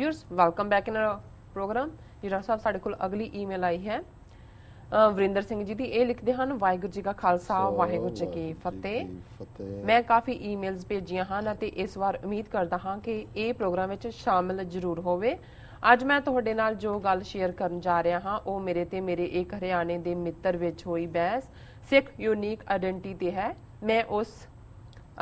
Viewers welcome back in program. जी doctor साहब साडे कोल अगली ईमेल आई है ਵਰਿੰਦਰ ਸਿੰਘ ਜੀ ਦੀ। ਇਹ ਲਿਖਦੇ ਹਨ ਵਾਹਿਗੁਰੂ ਜੀ ਕਾ ਖਾਲਸਾ ਵਾਹਿਗੁਰੂ ਜੀ ਕੀ ਫਤਿਹ। ਮੈਂ ਕਾਫੀ ਈਮੇਲਸ ਭੇਜੀਆਂ ਹਨ ਅਤੇ ਇਸ ਵਾਰ ਉਮੀਦ ਕਰਦਾ ਹਾਂ ਕਿ ਇਹ ਪ੍ਰੋਗਰਾਮ ਵਿੱਚ ਸ਼ਾਮਿਲ ਜ਼ਰੂਰ ਹੋਵੇ। ਅੱਜ ਮੈਂ ਤੁਹਾਡੇ ਨਾਲ ਜੋ ਗੱਲ ਸ਼ੇਅਰ ਕਰਨ ਜਾ ਰਿਹਾ ਹਾਂ ਉਹ ਮੇਰੇ ਤੇ ਮੇਰੇ ਇੱਕ ਹਰਿਆਣੇ ਦੇ ਮਿੱਤਰ ਵਿੱਚ ਹੋਈ ਬਹਿਸ ਸਿੱਖ ਯੂਨੀਕ ਆਇਡੈਂਟੀ ਤੇ ਹੈ। ਮੈਂ ਉਸ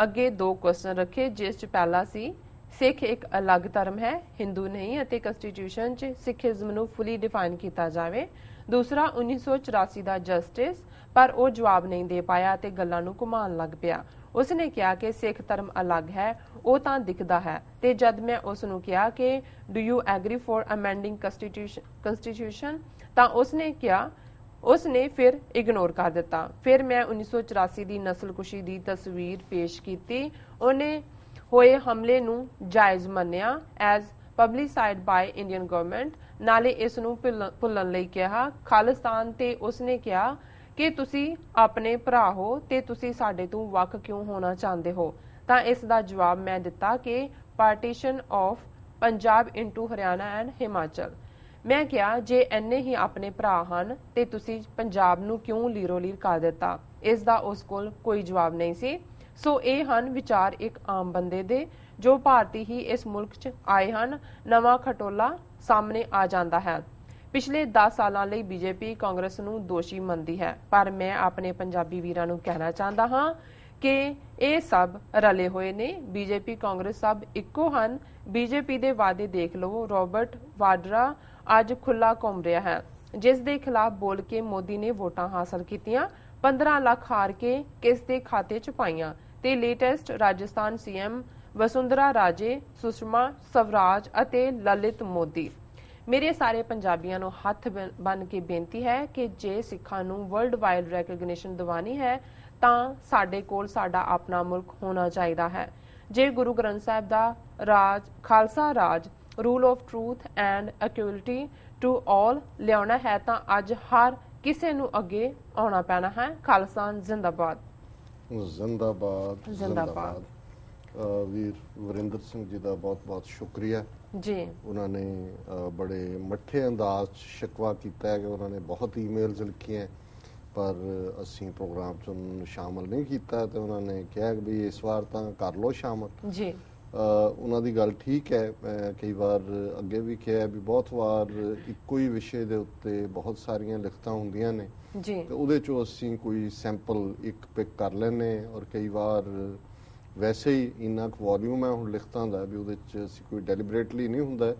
ਅੱਗੇ ਦੋ ਕੁਐਸਚਨ ਰੱਖੇ, ਜਿਸ 'ਚ ਪਹਿਲਾ ਸੀ ਸਿੱਖ ਇੱਕ ਅਲੱਗ ਧਰਮ ਹੈ, ਹਿੰਦੂ ਨਹੀਂ, ਅਤੇ ਕਨਸਟੀਟਿਊਸ਼ਨ 'ਚ ਸਿੱਖੀਜ਼ਮ ਨੂੰ ਫੁੱਲੀ ਡਿਫਾਈਨ ਕੀਤਾ ਜਾਵੇ। दूसरा 1984 ਦਾ ਜਸਟਿਸ, ਪਰ ਉਹ ਜਵਾਬ ਨਹੀਂ ਦੇ ਪਾਇਆ ਤੇ ਗੱਲਾਂ ਨੂੰ ਘੁਮਾਉਣ ਲੱਗ ਪਿਆ। ਉਸਨੇ ਕਿਹਾ ਕਿ ਸਿੱਖ ਧਰਮ ਅਲੱਗ ਹੈ, ਉਹ ਤਾਂ ਦਿਖਦਾ ਹੈ, ਤੇ ਜਦ ਮੈਂ ਉਸ ਨੂੰ ਕਿਹਾ ਕਿ do you agree for amending constitution ਤਾਂ ਉਸਨੇ ਫਿਰ ਇਗਨੋਰ ਕਰ ਦਿੱਤਾ। ਫਿਰ ਮੈਂ 1984 ਦੀ ਨਸਲਕੁਸ਼ੀ ਦੀ ਤਸਵੀਰ ਪੇਸ਼ ਕੀਤੀ। ਉਹਨੇ ਹੋਏ ਹਮਲੇ ਨੂੰ ਜਾਇਜ਼ ਮੰਨਿਆ ਐਜ਼ ਪਬਲਿਸਾਈਡ ਬਾय ਇੰਡੀਅਨ ਗਵਰਨਮੈਂਟ, ਨਾਲੇ ਇਸ ਨੂੰ ਭੁੱਲਣ ਲਈ ਕਿਹਾ। ਖਾਲਿਸਤਾਨ ਤੇ ਉਸਨੇ ਕਿਹਾ ਕਿ ਤੁਸੀਂ ਆਪਣੇ ਭਰਾ ਹੋ ਤੇ ਤੁਸੀਂ ਸਾਡੇ ਤੋਂ ਵੱਖ ਕਿਉਂ ਹੋਣਾ ਚਾਹੁੰਦੇ ਹੋ। ਤਾਂ ਇਸ ਦਾ ਜਵਾਬ ਮੈਂ ਦਿੱਤਾ ਕਿ partition of Punjab into Haryana and Himachal. ਮੈਂ ਕਿਹਾ ਜੇ ਇੰਨੇ ਹੀ ਆਪਣੇ ਭਰਾ ਹਨ ਤੇ ਤੁਸੀਂ ਪੰਜਾਬ ਨੂੰ ਕਿਉਂ ਲੀਰੋ ਲੀਰ ਕਰ ਦਿੱਤਾ। ਇਸ ਦਾ ਉਸ ਕੋਲ ਕੋਈ ਜਵਾਬ ਨਹੀਂ ਸੀ। ਸੋ ਇਹ ਹਨ ਵਿਚਾਰ ਇੱਕ ਆਮ ਬੰਦੇ ਦੇ ਜੋ ਭਾਰਤੀ ਹੀ ਇਸ ਮੁਲਕ 'ਚ ਆਏ ਹਨ। ਨਵਾਂ ਖਟੋਲਾ ਸਾਹਮਣੇ ਆ ਜਾਂਦਾ ਹੈ। ਪਿਛਲੇ 10 ਸਾਲਾਂ ਲਈ ਬੀਜੇਪੀ ਕਾਂਗਰਸ ਨੂੰ ਦੋਸ਼ੀ ਮੰਨਦੀ ਹੈ, ਪਰ ਮੈਂ ਆਪਣੇ ਪੰਜਾਬੀ ਵੀਰਾਂ ਨੂੰ ਕਹਿਣਾ ਚਾਹੁੰਦਾ ਹਾਂ ਕਿ ਇਹ ਸਭ ਰਲੇ ਹੋਏ ਨੇ। ਬੀਜੇਪੀ ਕਾਂਗਰਸ ਸਭ ਇੱਕੋ ਹਨ। ਬੀਜੇਪੀ ਦੇ ਵਾਅਦੇ ਦੇਖ ਲਵੋ। ਰੋਬਰਟ ਵਾਡਰਾ ਅੱਜ ਖੁੱਲਾ ਘੁੰਮ ਰਿਹਾ ਹੈ, ਜਿਸ ਦੇ ਖਿਲਾਫ ਬੋਲ ਕੇ ਮੋਦੀ ਨੇ ਵੋਟਾਂ ਹਾਸਲ ਕੀਤੀਆਂ, 15 ਲੱਖ ਹਾਰ ਕੇ ਕਿਸ ਦੇ ਖਾਤੇ 'ਚ ਪਾਈਆਂ। ਤੇ ਲੇਟੈਸਟ ਰਾਜਸਥਾਨ ਸੀਐਮ ਵਸੁੰਧਰਾ ਰਾਜੇ, ਸੁਸ਼ਮਾ ਸਵਰਾਜ ਅਤੇ ਲਲਿਤ ਮੋਦੀ। ਮੇਰੇ ਸਾਰੇ ਪੰਜਾਬੀਆਂ ਨੂੰ ਹੱਥ ਬੰਨ ਕੇ ਬੇਨਤੀ ਹੈ ਕਿ ਜੇ ਸਿੱਖਾਂ ਨੂੰ ਵਰਲਡ ਵਾਈਡ ਰੈਕਗਨੀਸ਼ਨ ਦਿਵਾਣੀ ਹੈ ਤਾਂ ਸਾਡੇ ਕੋਲ ਸਾਡਾ ਆਪਣਾ ਮੁਲਕ ਹੋਣਾ ਚਾਹੀਦਾ ਹੈ। ਜੇ ਗੁਰੂ ਗ੍ਰੰਥ ਸਾਹਿਬ ਦਾ ਰਾਜ, ਖਾਲਸਾ ਰਾਜ, rule of truth and equality to all ਲਿਆਉਣਾ ਹੈ ਤਾਂ ਅੱਜ ਹਰ ਕਿਸੇ ਨੂੰ ਅੱਗੇ ਆਉਣਾ ਪੈਣਾ ਹੈ। ਖਾਲਸਾ ਜ਼ਿੰਦਾਬਾਦ। ਜ਼ਿੰਦਾਬਾਦ ਜ਼ਿੰਦਾਬਾਦ। ਵੀਰ ਵਰਿੰਦਰ ਸਿੰਘ ਜੀ ਦਾ ਬਹੁਤ ਬਹੁਤ ਸ਼ੁਕਰੀਆ ਜੀ। ਉਹਨਾਂ ਨੇ ਬੜੇ ਮੱਠੇ ਅੰਦਾਜ਼ 'ਚ ਸ਼ਿਕਵਾ ਕੀਤਾ ਹੈ ਕਿ ਉਹਨਾਂ ਨੇ ਬਹੁਤ ਈਮੇਲਸ ਲਿਖੀਆਂ ਪਰ ਅਸੀਂ ਪ੍ਰੋਗਰਾਮ 'ਚ ਉਹਨਾਂ ਨੂੰ ਸ਼ਾਮਲ ਨਹੀਂ ਕੀਤਾ, ਤੇ ਉਹਨਾਂ ਨੇ ਕਿਹਾ ਕਿ ਵੀ ਇਸ ਵਾਰ ਤਾਂ ਕਰ ਲਓ ਸ਼ਾਮਲ ਜੀ। ਉਹਨਾਂ ਦੀ ਗੱਲ ਠੀਕ ਹੈ। ਮੈਂ ਕਈ ਵਾਰ ਅੱਗੇ ਵੀ ਕਿਹਾ ਵੀ ਬਹੁਤ ਵਾਰ ਇੱਕੋ ਹੀ ਵਿਸ਼ੇ ਦੇ ਉੱਤੇ ਬਹੁਤ ਸਾਰੀਆਂ ਲਿਖਤਾਂ ਹੁੰਦੀਆਂ ਨੇ ਜੀ, ਤੇ ਉਹਦੇ 'ਚੋਂ ਅਸੀਂ ਕੋਈ ਸੈਂਪਲ ਇੱਕ ਪਿਕ ਕਰ ਲੈਂਦੇ ਔਰ ਕਈ ਵਾਰ ਵੈਸੇ ਹੀ ਇੰਨਾ ਕੁ ਵੋਲਿਊਮ ਹੈ ਹੁਣ ਲਿਖਤਾਂ ਦਾ ਵੀ ਉਹਦੇ 'ਚ ਅਸੀਂ ਕੋਈ ਡੈਲੀਬਰੇਟਲੀ ਨਹੀਂ ਹੁੰਦਾ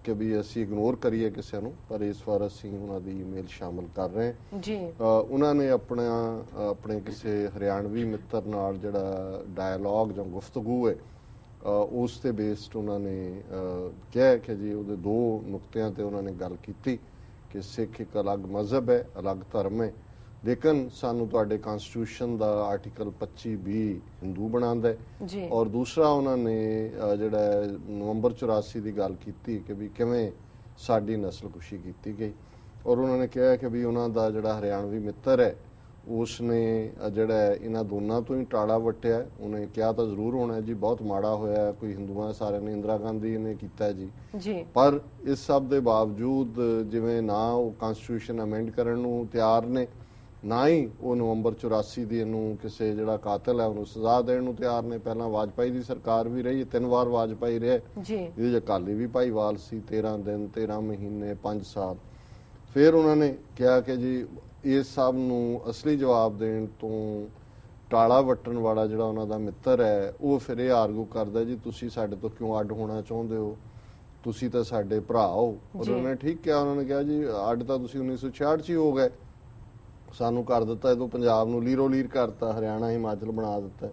ਕਿ ਵੀ ਅਸੀਂ ਇਗਨੋਰ ਕਰੀਏ ਕਿਸੇ ਨੂੰ, ਪਰ ਇਸ ਵਾਰ ਅਸੀਂ ਉਹਨਾਂ ਦੀ ਈਮੇਲ ਸ਼ਾਮਲ ਕਰ ਰਹੇ ਜੀ। ਉਹਨਾਂ ਨੇ ਆਪਣੇ ਕਿਸੇ ਹਰਿਆਣਵੀ ਮਿੱਤਰ ਨਾਲ ਜਿਹੜਾ ਡਾਇਲੌਗ ਜਾਂ ਗੁਫ਼ਤਗੂ ਹੈ ਉਸ ਤੇ ਬੇਸਡ ਉਹਨਾਂ ਨੇ ਕਿਹਾ ਕਿ ਜੀ ਉਹਦੇ ਦੋ ਨੁਕਤਿਆਂ ਤੇ ਉਹਨਾਂ ਨੇ ਗੱਲ ਕੀਤੀ ਕਿ ਸਿੱਖ ਇੱਕ ਅਲੱਗ ਮਜ਼ਹਬ ਹੈ, ਅਲੱਗ ਧਰਮ ਹੈ, ਲੇਕਿਨ ਸਾਨੂੰ ਤੁਹਾਡੇ ਕਨਸਟੀਟਿਊਸ਼ਨ ਦਾ ਆਰਟੀਕਲ 25B ਹਿੰਦੂ ਬਣਾਉਂਦਾ ਹੈ। ਔਰ ਦੂਸਰਾ ਉਹਨਾਂ ਨੇ ਜਿਹੜਾ ਨਵੰਬਰ 84 ਦੀ ਗੱਲ ਕੀਤੀ ਕਿ ਵੀ ਕਿਵੇਂ ਸਾਡੀ ਨਸਲਕੁਸ਼ੀ ਕੀਤੀ ਗਈ, ਔਰ ਉਹਨਾਂ ਨੇ ਕਿਹਾ ਕਿ ਵੀ ਉਹਨਾਂ ਦਾ ਜਿਹੜਾ ਹਰਿਆਣਵੀ ਮਿੱਤਰ ਹੈ ਉਸ ਨੇ ਜਿਹੜਾ ਇਹਨਾਂ ਦੋਨਾਂ ਤੋਂ ਹੀ ਟਾੜਾ ਵੱਟਿਆ। ਉਹਨੇ ਕਿਹਾ ਤਾਂ ਜ਼ਰੂਰ ਹੋਣਾ ਜੀ ਬਹੁਤ ਮਾੜਾ ਹੋਇਆ, ਕੋਈ ਹਿੰਦੂਆਂ ਸਾਰਿਆਂ ਨੇ, ਇੰਦਰਾ ਗਾਂਧੀ ਨੇ ਕੀਤਾ ਜੀ, ਪਰ ਇਸ ਸਭ ਦੇ ਬਾਵਜੂਦ ਜਿਵੇਂ ਨਾ ਉਹ ਕਨਸਟੀਟਿਊਸ਼ਨ ਅਮੈਂਡ ਕਰਨ ਨੂੰ ਤਿਆਰ ਨੇ, ਨਾ ਹੀ ਉਹ ਨਵੰਬਰ 84 ਦੀ ਇਹਨੂੰ ਕਿਸੇ ਜਿਹੜਾ ਕਾਤਲ ਹੈ ਉਹਨੂੰ ਸਜ਼ਾ ਦੇਣ ਨੂੰ ਤਿਆਰ ਨੇ। ਪਹਿਲਾਂ ਵਾਜਪਾਈ ਦੀ ਸਰਕਾਰ ਵੀ ਰਹੀ, 3 ਵਾਰ ਵਾਜਪਾਈ ਰਿਹਾ, ਇਹਦੇ 'ਚ ਅਕਾਲੀ ਵੀ ਭਾਈਵਾਲ ਸੀ, 13 ਦਿਨ 13 ਮਹੀਨੇ 5 ਸਾਲ। ਫਿਰ ਉਹਨਾਂ ਨੇ ਕਿਹਾ ਕਿ ਜੀ ਇਸ ਸਭ ਨੂੰ ਅਸਲੀ ਜਵਾਬ ਦੇਣ ਤੋਂ ਟਾਲਾ ਵੱਟਣ ਵਾਲਾ ਜਿਹੜਾ ਉਹਨਾਂ ਦਾ ਮਿੱਤਰ ਹੈ ਉਹ ਫਿਰ ਇਹ ਆਰਗੂ ਕਰਦਾ ਜੀ ਤੁਸੀਂ ਸਾਡੇ ਤੋਂ ਕਿਉਂ ਅੱਡ ਹੋਣਾ ਚਾਹੁੰਦੇ ਹੋ, ਤੁਸੀਂ ਤਾਂ ਸਾਡੇ ਭਰਾ ਹੋ। ਔਰ ਉਹਨਾਂ ਨੇ ਠੀਕ ਕਿਹਾ, ਉਹਨਾਂ ਨੇ ਕਿਹਾ ਜੀ ਅੱਡ ਤਾਂ ਤੁਸੀਂ 1966 'ਚ ਹੀ ਹੋ ਗਏ, ਸਾਨੂੰ ਕਰ ਦਿੱਤਾ, ਇਹਦੋਂ ਪੰਜਾਬ ਨੂੰ ਲੀਰੋ ਲੀਰ ਕਰਤਾ, ਹਰਿਆਣਾ ਹਿਮਾਚਲ ਬਣਾ ਦਿੱਤਾ।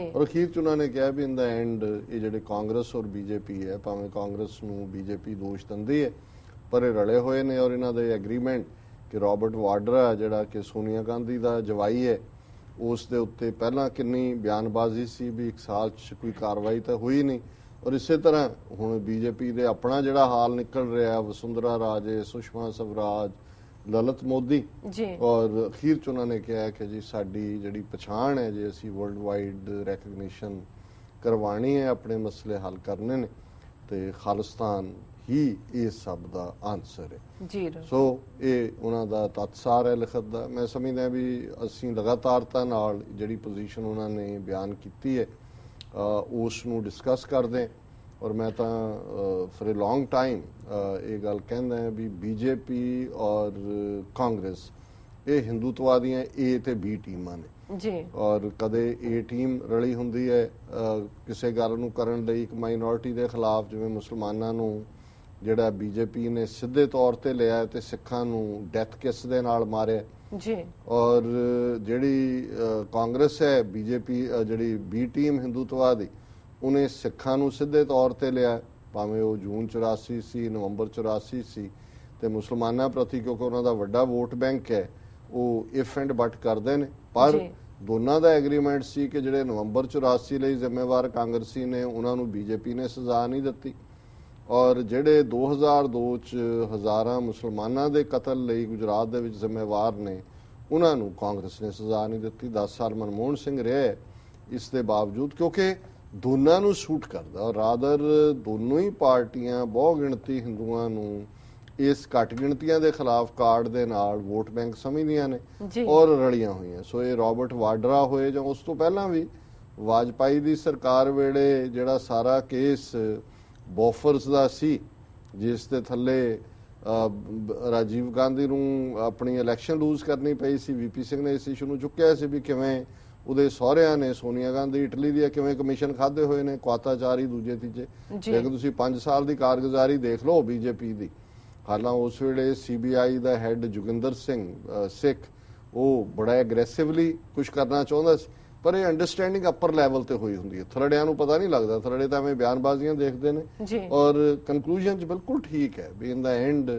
ਔਰ ਅਖੀਰ 'ਚ ਉਹਨਾਂ ਨੇ ਕਿਹਾ ਵੀ ਇਨ ਦਾ ਐਂਡ ਇਹ ਜਿਹੜੇ ਕਾਂਗਰਸ ਔਰ ਬੀਜੇਪੀ ਹੈ, ਭਾਵੇਂ ਕਾਂਗਰਸ ਨੂੰ ਬੀਜੇਪੀ ਦੋਸ਼ ਦਿੰਦੀ ਹੈ ਪਰ ਇਹ ਰਲੇ ਹੋਏ ਨੇ, ਔਰ ਇਹਨਾਂ ਦੇ ਐਗਰੀਮੈਂਟ ਕਿ ਰੋਬਰਟ ਵਾਡਰਾ ਜਿਹੜਾ ਕਿ ਸੋਨੀਆ ਗਾਂਧੀ ਦਾ ਜਵਾਈ ਹੈ ਉਸ ਦੇ ਉੱਤੇ ਪਹਿਲਾਂ ਕਿੰਨੀ ਬਿਆਨਬਾਜ਼ੀ ਸੀ ਵੀ 1 ਸਾਲ 'ਚ ਕੋਈ ਕਾਰਵਾਈ ਤਾਂ ਹੋਈ ਨਹੀਂ। ਔਰ ਇਸੇ ਤਰ੍ਹਾਂ ਹੁਣ ਬੀਜੇਪੀ ਦੇ ਆਪਣਾ ਜਿਹੜਾ ਹਾਲ ਨਿਕਲ ਰਿਹਾ, ਵਸੁੰਧਰਾ ਰਾਜੇ, ਸੁਸ਼ਮਾ ਸਵਰਾਜ, ਲਲਿਤ ਮੋਦੀ, ਔਰ ਅਖੀਰ 'ਚ ਉਹਨਾਂ ਨੇ ਕਿਹਾ ਕਿ ਜੀ ਸਾਡੀ ਜਿਹੜੀ ਪਛਾਣ ਹੈ, ਜੇ ਅਸੀਂ ਵਰਲਡ ਵਾਈਡ ਰੈਕਗਨੀਸ਼ਨ ਕਰਵਾਣੀ ਹੈ, ਆਪਣੇ ਮਸਲੇ ਹੱਲ ਕਰਨੇ ਨੇ, ਤੇ ਖਾਲਿਸਤਾਨ ਹੀ ਇਸ ਸਭ ਦਾ ਆਨਸਰ ਹੈ ਜੀ। ਸੋ ਇਹ ਉਹਨਾਂ ਦਾ ਤਤਸਾਰ ਹੈ ਲਿਖਤ ਦਾ। ਮੈਂ ਸਮਝਦਾ ਵੀ ਅਸੀਂ ਲਗਾਤਾਰਤਾ ਨਾਲ ਜਿਹੜੀ ਪੋਜੀਸ਼ਨ ਉਹਨਾਂ ਨੇ ਬਿਆਨ ਕੀਤੀ ਹੈ ਉਸ ਨੂੰ ਡਿਸਕਸ ਕਰਦੇ। ਔਰ ਮੈਂ ਤਾਂ ਫॉर ਅ ਲੌਂਗ ਟਾਈਮ ਇਹ ਗੱਲ ਕਹਿੰਦਾ ਹੈ ਵੀ ਬੀਜੇਪੀ ਔਰ ਕਾਂਗਰਸ ਇਹ ਹਿੰਦੂਤਵਾਦੀਆਂ ਏ ਤੇ ਬੀ ਟੀਮਾਂ ਨੇ ਜੀ। ਔਰ ਕਦੇ ਏ ਟੀਮ ਰਲੀ ਹੁੰਦੀ ਹੈ ਕਿਸੇ ਗੱਲ ਨੂੰ ਕਰਨ ਲਈ ਇੱਕ ਮਾਈਨੋਰਿਟੀ ਦੇ ਖਿਲਾਫ, ਜਿਵੇਂ ਮੁਸਲਮਾਨਾਂ ਨੂੰ ਜਿਹੜਾ ਬੀਜੇਪੀ ਨੇ ਸਿੱਧੇ ਤੌਰ ਤੇ ਲਿਆ ਤੇ ਸਿੱਖਾਂ ਨੂੰ ਡੈਥ ਕਿਸ ਦੇ ਨਾਲ ਮਾਰਿਆ ਜੀ। ਔਰ ਜਿਹੜੀ ਕਾਂਗਰਸ ਹੈ ਬੀਜੇਪੀ ਜਿਹੜੀ ਬੀ ਟੀਮ ਹਿੰਦੂਤਵਾ ਦੀ, ਉਹਨੇ ਸਿੱਖਾਂ ਨੂੰ ਸਿੱਧੇ ਤੌਰ ਤੇ ਲਿਆ, ਭਾਵੇਂ ਉਹ ਜੂਨ 84 ਸੀ, ਨਵੰਬਰ 84 ਸੀ, ਤੇ ਮੁਸਲਮਾਨਾਂ ਪ੍ਰਤੀ ਕਿਉਂਕਿ ਉਹਨਾਂ ਦਾ ਵੱਡਾ ਵੋਟ ਬੈਂਕ ਹੈ ਉਹ ਇਫ ਐਂਡ ਬਟ ਕਰਦੇ ਨੇ। ਪਰ ਦੋਨਾਂ ਦਾ ਐਗਰੀਮੈਂਟ ਸੀ ਕਿ ਜਿਹੜੇ ਨਵੰਬਰ 84 ਲਈ ਜ਼ਿੰਮੇਵਾਰ ਕਾਂਗਰਸੀ ਨੇ ਉਹਨਾਂ ਨੂੰ ਬੀਜੇਪੀ ਨੇ ਸਜ਼ਾ ਨਹੀਂ ਦਿੱਤੀ, ਔਰ ਜਿਹੜੇ 2002 ਚ ਹਜ਼ਾਰਾਂ ਮੁਸਲਮਾਨਾਂ ਦੇ ਕਤਲ ਲਈ ਗੁਜਰਾਤ ਦੇ ਵਿੱਚ ਜ਼ਿੰਮੇਵਾਰ ਨੇ ਉਹਨਾਂ ਨੂੰ ਕਾਂਗਰਸ ਨੇ ਸਜ਼ਾ ਨਹੀਂ ਦਿੱਤੀ। 10 ਸਾਲ ਮਨਮੋਹਨ ਸਿੰਘ ਰਿਹਾ ਇਸ ਦੇ ਬਾਵਜੂਦ, ਕਿਉਂਕਿ ਦੋਨਾਂ ਨੂੰ ਸੂਟ ਕਰਦਾ। ਔਰ ਰਾਦਰ ਦੋਨੋਂ ਹੀ ਪਾਰਟੀਆਂ ਬਹੁ ਗਿਣਤੀ ਹਿੰਦੂਆਂ ਨੂੰ ਇਸ ਘੱਟ ਗਿਣਤੀਆਂ ਦੇ ਖਿਲਾਫ ਕਾਰਡ ਦੇ ਨਾਲ ਵੋਟ ਬੈਂਕ ਸਮਝਦੀਆਂ ਨੇ ਔਰ ਰਲੀਆਂ ਹੋਈਆਂ। ਸੋ ਇਹ ਰਾਬਰਟ ਵਾਡਰਾ ਹੋਏ ਜਾਂ ਉਸ ਤੋਂ ਪਹਿਲਾਂ ਵੀ ਵਾਜਪਾਈ ਦੀ ਸਰਕਾਰ ਵੇਲੇ ਜਿਹੜਾ ਸਾਰਾ ਕੇਸ ਬੋਫਰਸ ਦਾ ਸੀ, ਜਿਸ ਦੇ ਥੱਲੇ ਰਾਜੀਵ ਗਾਂਧੀ ਨੂੰ ਆਪਣੀ ਇਲੈਕਸ਼ਨ ਲੂਜ਼ ਕਰਨੀ ਪਈ ਸੀ, ਵੀਪੀ ਸਿੰਘ ਨੇ ਇਸ ਇਸ਼ੂ ਨੂੰ ਚੁੱਕਿਆ ਸੀ ਵੀ ਕਿਵੇਂ ਉਹਦੇ ਸਹੁਰਿਆਂ ਨੇ ਸੋਨੀਆ ਗਾਂਧੀ ਇਟਲੀ ਦੀ ਕਿਵੇਂ ਕਮਿਸ਼ਨ ਖਾਦੇ ਹੋਏ ਨੇ ਕੁਆਤਾਚਾਰੀ ਦੂਜੇ ਤੀਜੇ। ਲੇਕਿਨ ਤੁਸੀਂ 5 ਸਾਲ ਦੀ ਕਾਰਗੁਜ਼ਾਰੀ ਦੇਖ ਲਓ ਬੀਜੇਪੀ ਦੀ। ਹਾਲਾਂ ਉਸ ਵੇਲੇ ਸੀਬੀਆਈ ਦਾ ਹੈਡ ਜੋਗਿੰਦਰ ਸਿੰਘ ਸਿੱਖ ਉਹ ਬੜਾ ਐਗਰੈਸਿਵਲੀ ਕੁਝ ਕਰਨਾ ਚਾਹੁੰਦਾ ਸੀ, ਪਰ ਇਹ ਅੰਡਰਸਟੈਂਡਿੰਗ ਅਪਰ ਲੈਵਲ ਤੇ ਹੋਈ ਹੁੰਦੀ ਹੈ। ਥਰੜਿਆਂ ਨੂੰ ਪਤਾ ਨਹੀਂ ਲੱਗਦਾ, ਥਰੜੇ ਤਾਂ ਐਵੇਂ ਬਿਆਨਬਾਜ਼ੀਆਂ ਦੇਖਦੇ ਨੇ ਔਰ ਕਨਕਲੂਜਨ ਚ ਬਿਲਕੁਲ ਠੀਕ ਹੈ ਵੀ ਇਨ ਦਾ ਐਂਡ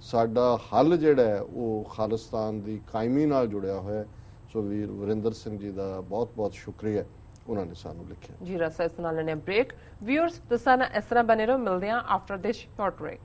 ਸਾਡਾ ਹੱਲ ਜਿਹੜਾ ਹੈ ਉਹ ਖਾਲਿਸਤਾਨ ਦੀ ਕਾਇਮੀ ਨਾਲ ਜੁੜਿਆ ਹੋਇਆ ਹੈ। ਸੋ ਵੀਰ ਵਰਿੰਦਰ ਸਿੰਘ ਜੀ ਦਾ ਬਹੁਤ ਬਹੁਤ ਸ਼ੁਕਰੀਆ, ਉਹਨਾਂ ਨੇ ਸਾਨੂੰ ਲਿਖਿਆ। ਜੀ ਰਸਾ ਇਸ ਨਾਲ ਲੈਣੇ ਬ੍ਰੇਕ। ਵਿਊਅਰਸ ਤੁਸੀਂ ਇਸ ਤਰ੍ਹਾਂ ਬਣੇ ਰਹੋ, ਮਿਲਦੇ ਹਾਂ ਆਫਟਰ ਦਿਸ ਸ਼ਾਰਟ ਬ੍ਰੇਕ।